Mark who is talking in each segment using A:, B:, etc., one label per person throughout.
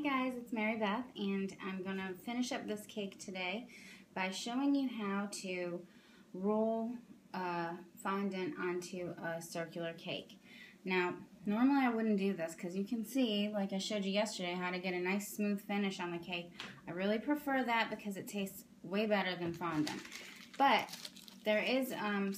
A: Hey guys, it's Mary Beth, and I'm going to finish up this cake today by showing you how to roll fondant onto a circular cake. Now, normally I wouldn't do this because you can see, like I showed you yesterday, how to get a nice smooth finish on the cake. I really prefer that because it tastes way better than fondant. But there is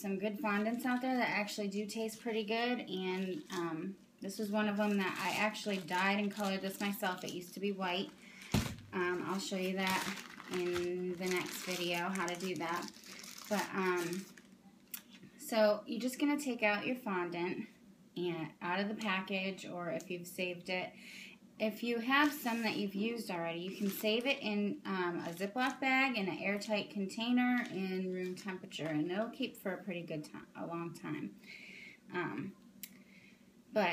A: some good fondants out there that actually do taste pretty good, and this was one of them that I actually dyed and colored this myself. It used to be white. I'll show you that in the next video, how to do that. But so you're just going to take out your fondant and out of the package, or if you've saved it. If you have some that you've used already, you can save it in a Ziploc bag in an airtight container in room temperature, and it'll keep for a pretty good time, a long time.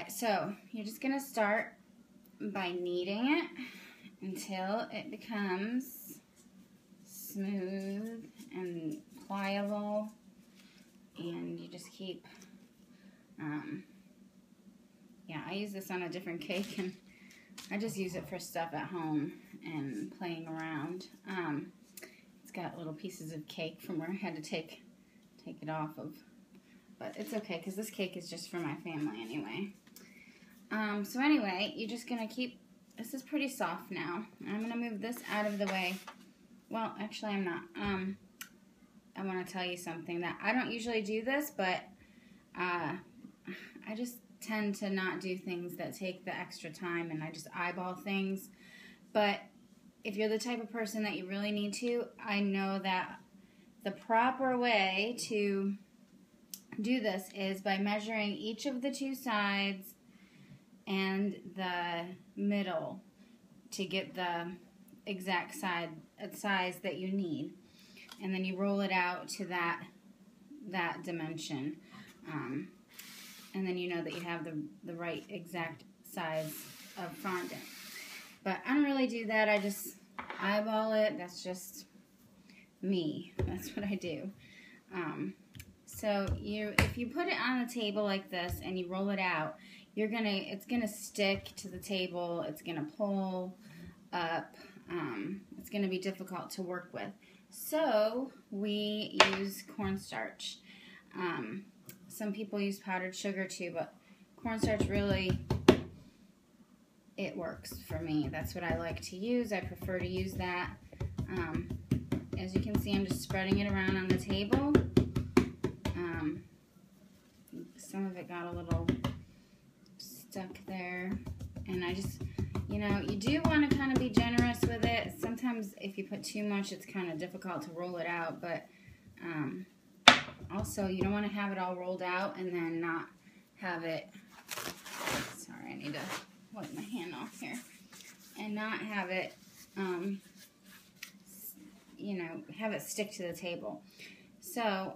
A: So you're just going to start by kneading it until it becomes smooth and pliable, and you just keep, yeah, I use this on a different cake, and I just use it for stuff at home and playing around. It's got little pieces of cake from where I had to take it off of, but it's okay because this cake is just for my family anyway. So anyway, you're just going to keep, this is pretty soft now. I'm going to move this out of the way. Well, actually I'm not. I want to tell you something that I don't usually do this, but I just tend to not do things that take the extra time, and I just eyeball things. But if you're the type of person that you really need to, I know that the proper way to do this is by measuring each of the two sides and the middle to get the exact size that you need, and then you roll it out to that dimension, and then you know that you have the right exact size of fondant. But I don't really do that. I just eyeball it. That's just me. That's what I do. So if you put it on the table like this and you roll it out, it's gonna stick to the table. It's gonna pull up. It's gonna be difficult to work with. So we use cornstarch. Some people use powdered sugar too, but cornstarch really, it works for me. That's what I like to use. I prefer to use that. As you can see, I'm just spreading it around on the table. Some of it got a little stuck there, and I just, you do want to kind of be generous with it. Sometimes if you put too much, it's kind of difficult to roll it out, but also you don't want to have it all rolled out and then not have it, sorry, I need to wipe my hand off here, and not have it, have it stick to the table. So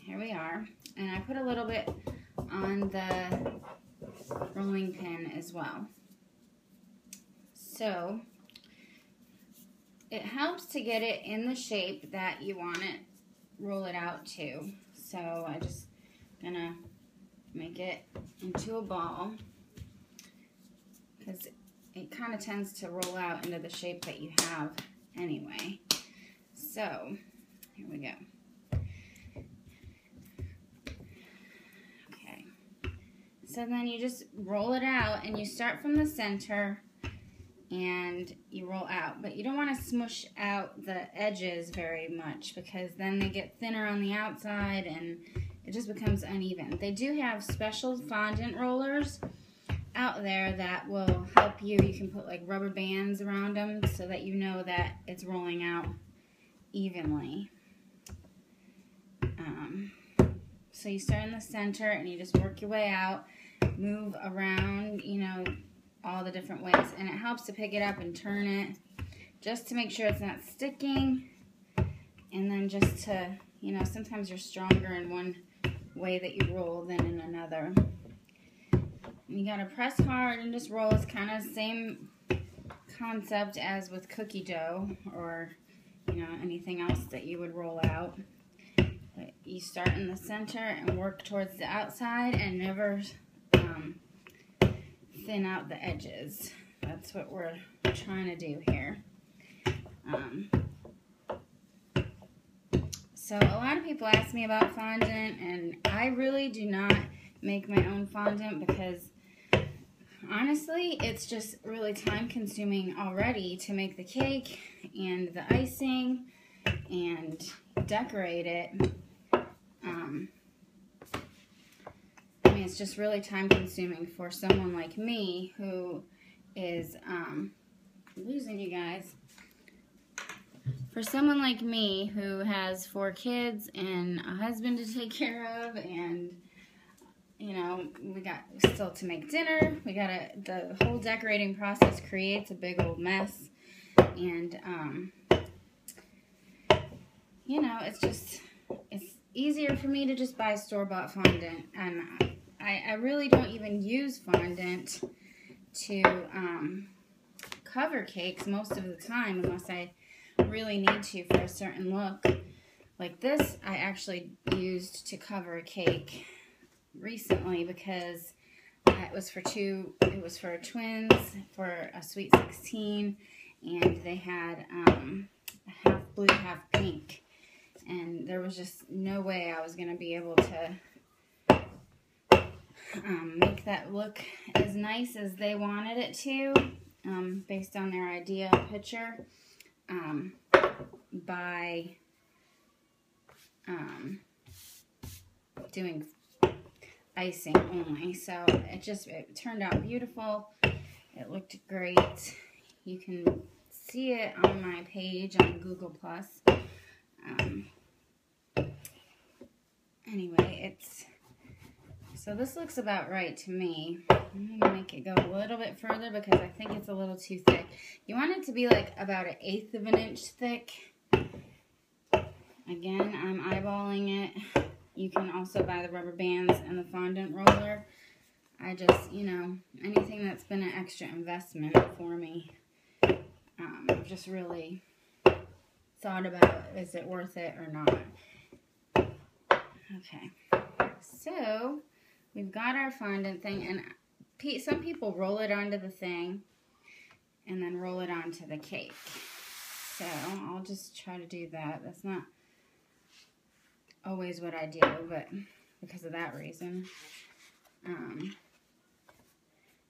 A: here we are, and I put a little bit on the rolling pin as well. So it helps to get it in the shape that you want it, roll it out to. So I just gonna make it into a ball because it kind of tends to roll out into the shape that you have anyway. So here we go. So then you just roll it out, and you start from the center and you roll out. But you don't want to smush out the edges very much because then they get thinner on the outside and it just becomes uneven. They do have special fondant rollers out there that will help you. You can put like rubber bands around them so that you know that it's rolling out evenly. So you start in the center and you just work your way out. Move around, all the different ways, and it helps to pick it up and turn it just to make sure it's not sticking, and then just to, sometimes you're stronger in one way that you roll than in another. And you gotta press hard and just roll. It's kind of the same concept as with cookie dough or, anything else that you would roll out. But you start in the center and work towards the outside and never thin out the edges. That's what we're trying to do here. So a lot of people ask me about fondant, and I really do not make my own fondant because honestly, it's just really time consuming already to make the cake and the icing and decorate it. I mean, it's just really time consuming for someone like me who is, losing you guys. For someone like me who has 4 kids and a husband to take care of, and you know, we got still to make dinner. The whole decorating process creates a big old mess. And, you know, it's easier for me to just buy store-bought fondant. And I really don't even use fondant to cover cakes most of the time unless I really need to for a certain look. Like this, I actually used to cover a cake recently because it was for twins for a sweet 16, and they had a half blue, half pink, and there was just no way I was going to be able to make that look as nice as they wanted it to, based on their idea picture, by doing icing only. So it turned out beautiful. It looked great. You can see it on my page on Google+. Anyway, so this looks about right to me. I'm going to make it go a little bit further because I think it's a little too thick. You want it to be like about 1/8 of an inch thick. Again, I'm eyeballing it. You can also buy the rubber bands and the fondant roller. I just, you know, anything that's been an extra investment for me, I've just really thought about, is it worth it or not? Okay, so we've got our fondant thing, and some people roll it onto the thing and then roll it onto the cake. So I'll just try to do that. That's not always what I do, but because of that reason.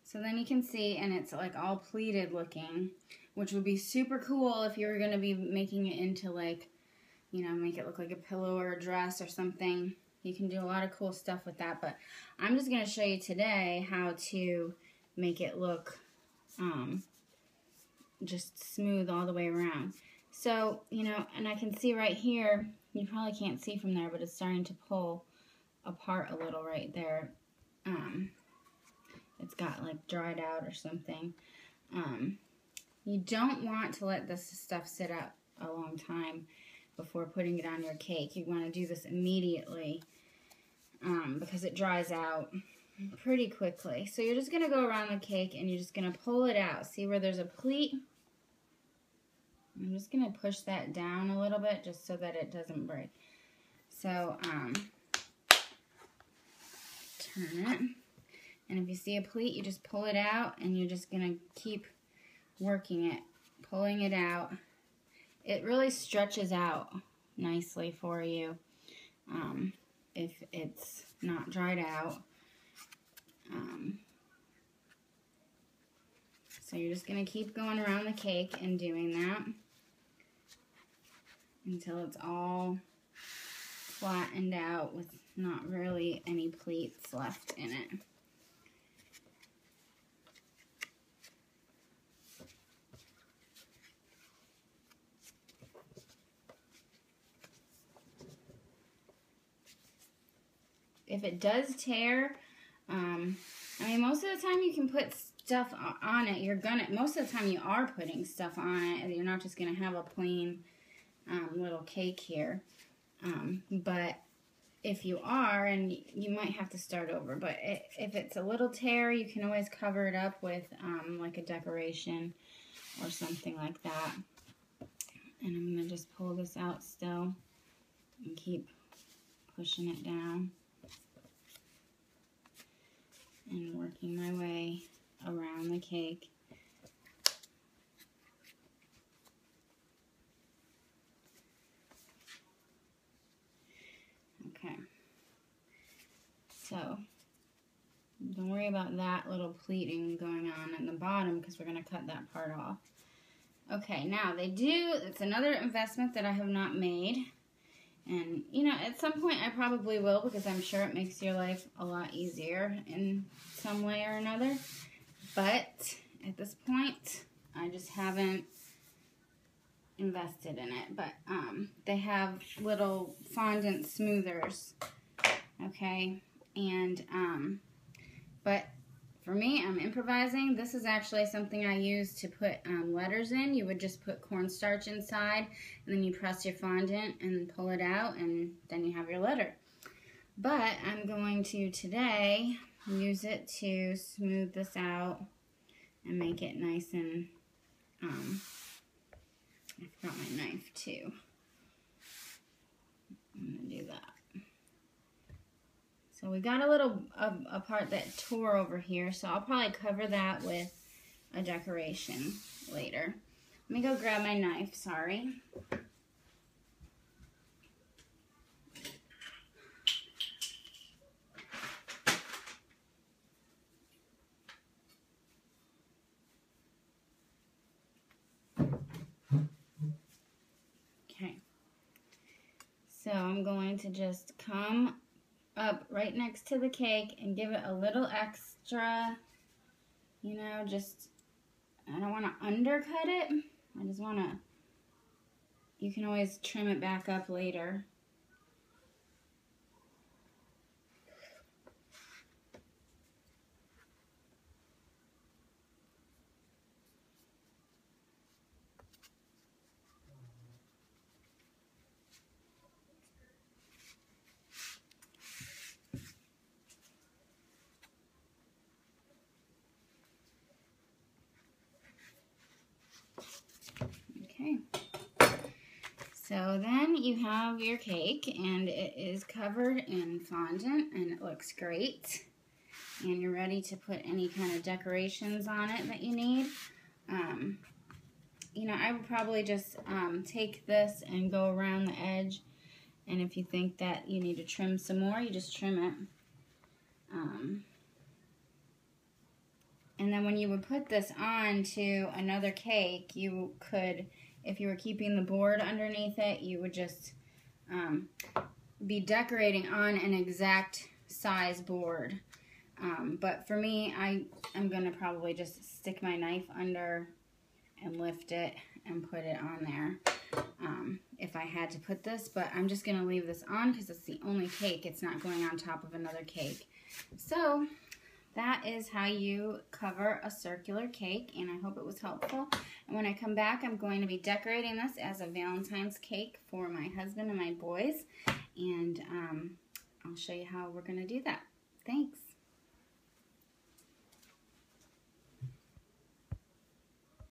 A: So then you can see, and it's like all pleated looking, which would be super cool if you were going to be making it into like, you know, make it look like a pillow or a dress or something. You can do a lot of cool stuff with that, but I'm just going to show you today how to make it look just smooth all the way around. So, you know, and I can see right here, you probably can't see from there, but it's starting to pull apart a little right there. It's got like dried out or something. You don't want to let this stuff sit out a long time before putting it on your cake. You want to do this immediately because it dries out pretty quickly. So you're just going to go around the cake and you're just going to pull it out. See where there's a pleat? I'm just going to push that down a little bit just so that it doesn't break. So turn it. And if you see a pleat, you just pull it out and you're just going to keep working it, pulling it out. It really stretches out nicely for you if it's not dried out. So you're just going to keep going around the cake and doing that until it's all flattened out with not really any pleats left in it. If it does tear, I mean, most of the time you can put stuff on it. Most of the time you are putting stuff on it, and you're not just gonna have a plain little cake here. But if you are, and you might have to start over. But if it's a little tear, you can always cover it up with like a decoration or something like that. And I'm gonna just pull this out still and keep pushing it down and working my way around the cake. don't worry about that little pleating going on in the bottom because we're going to cut that part off. Okay, now it's another investment that I have not made. And, you know, at some point I probably will because I'm sure it makes your life a lot easier in some way or another. But at this point, I just haven't invested in it. But they have little fondant smoothers, okay? And, but for me, I'm improvising. This is actually something I use to put letters in. You would just put cornstarch inside, and then you press your fondant and pull it out, and then you have your letter. But I'm going to today use it to smooth this out and make it nice and, I forgot my knife too. I'm going to do that. So we got a little a part that tore over here, so I'll probably cover that with a decoration later. Let me go grab my knife, sorry. Okay. So I'm going to just come up right next to the cake and give it a little extra, you know, just, I don't want to undercut it. I just want to, you can always trim it back up later. Okay, so then you have your cake and it is covered in fondant and it looks great. And you're ready to put any kind of decorations on it that you need. You know, I would probably just take this and go around the edge. And if you think that you need to trim some more, you just trim it. And then when you would put this on to another cake, you could, if you were keeping the board underneath it, you would just be decorating on an exact size board. But for me, I'm going to probably just stick my knife under and lift it and put it on there if I had to put this. But I'm just going to leave this on because it's the only cake. It's not going on top of another cake. So that is how you cover a circular cake, and I hope it was helpful. And when I come back, I'm going to be decorating this as a Valentine's cake for my husband and my boys, and I'll show you how we're going to do that. Thanks.